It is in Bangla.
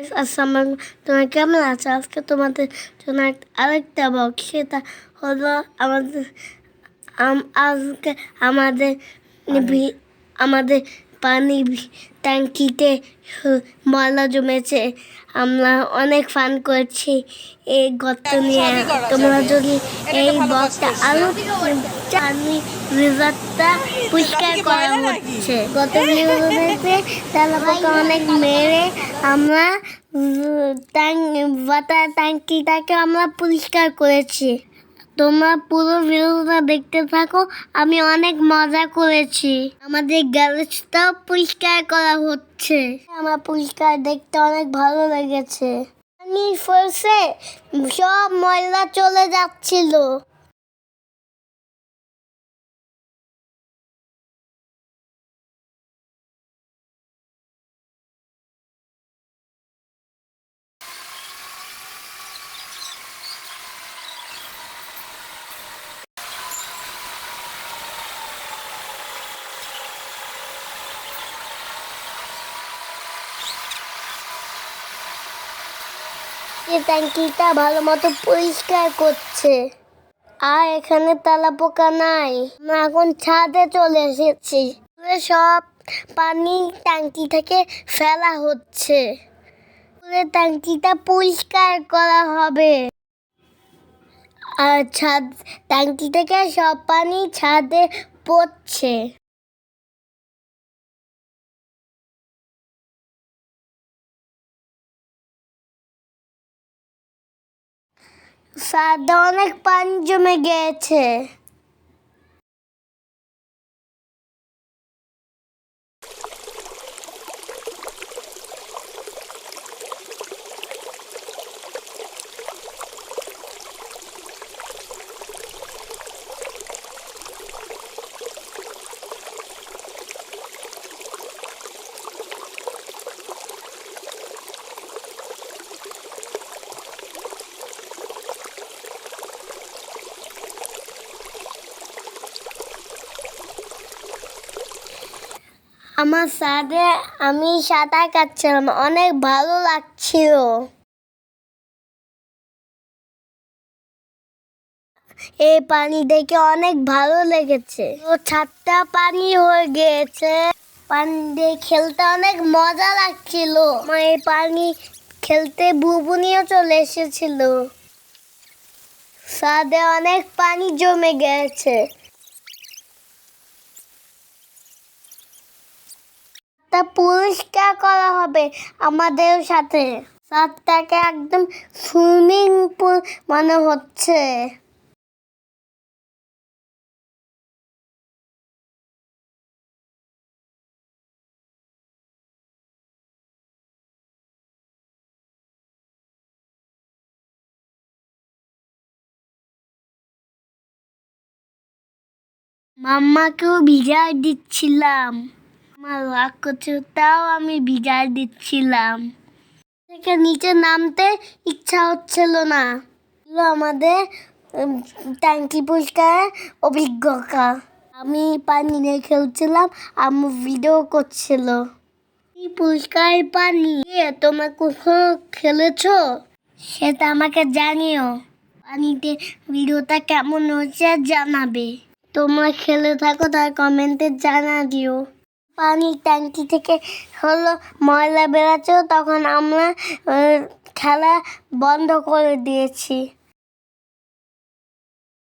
আসসালামু তোমরা কেমন আছো? আজকে তোমাদের জন্য আরেকটা ব্লগ, সেটা হলো আজকে আমাদের আমাদের পানি ট্যাঙ্কিতে ময়লা জমেছে। আমরা অনেক ফান করছি এই গর্ত নিয়ে। তোমরা যদি এই ব্লগটা আরো পানি রিজার্ভটা পরিষ্কার করা হচ্ছে। গত ভিডিওতে তেলাপোকা অনেক মেরে আমরা ওয়াটার ট্যাঙ্কিটাকে আমরা পরিষ্কার করেছি। তোমরা পুরো ভিডিওটা দেখতে থাকো, আমি অনেক মজা করেছি। আমাদের গ্যারেজটাও পরিষ্কার করা হচ্ছে। আমার পরিষ্কার দেখতে অনেক ভালো লেগেছে। পানি ফোর্সে সব ময়লা চলে যাচ্ছিল। এই ট্যাঙ্কিটা ভালো মতো পরিষ্কার করছে। আর এখানে তেলাপোকা নাই। আমরা এখন ছাদে চলে এসেছি। সব পানি ট্যাঙ্কি থেকে ফেলা হচ্ছে। ট্যাঙ্কিটা পরিষ্কার করা হবে। আর ট্যাঙ্কি থেকে সব পানি ছাদে পড়ছে। ছাদে অনেক পানি জমে গেছে। আমার ছাদে আমি সাঁতার কাটছিলাম, অনেক ভালো লাগছিল। এই পানি দেখে অনেক ভালো লেগেছে। ছাদটা পানি হয়ে গিয়েছে। পানি দিয়ে খেলতে অনেক মজা লাগছিল। আমার এই পানি খেলতে বুবুনিও চলে এসেছিল। ছাদে অনেক পানি জমে গেছে। তা পরিষ্কার করা হবে আমাদের সাথে। ছাদটাকে একদম সুইমিং পুল মনে হচ্ছে। মাম্মাকেও ভিজায় দিচ্ছিলাম। আমার রাগ করছে, তাও আমি ভিজায় দিচ্ছিলাম। থেকে নিচে নামতে ইচ্ছা হচ্ছিল না। আমাদের ট্যাঙ্কি পরিষ্কার অভিজ্ঞতা। আমি পানি নিয়ে খেলছিলাম, আমি ভিডিও করছিল। এই পরিষ্কার পানি তোমরা কোথাও খেলেছো সেটা আমাকে জানিও। পানিতে ভিডিওটা কেমন হচ্ছে জানাবে। তোমরা খেলে থাকো, তার কমেন্টে জানা দিও। পানির ট্যাঙ্কি থেকে হলো ময়লা বেরাচ্ছে, তখন আমরা খেলা বন্ধ করে দিয়েছি।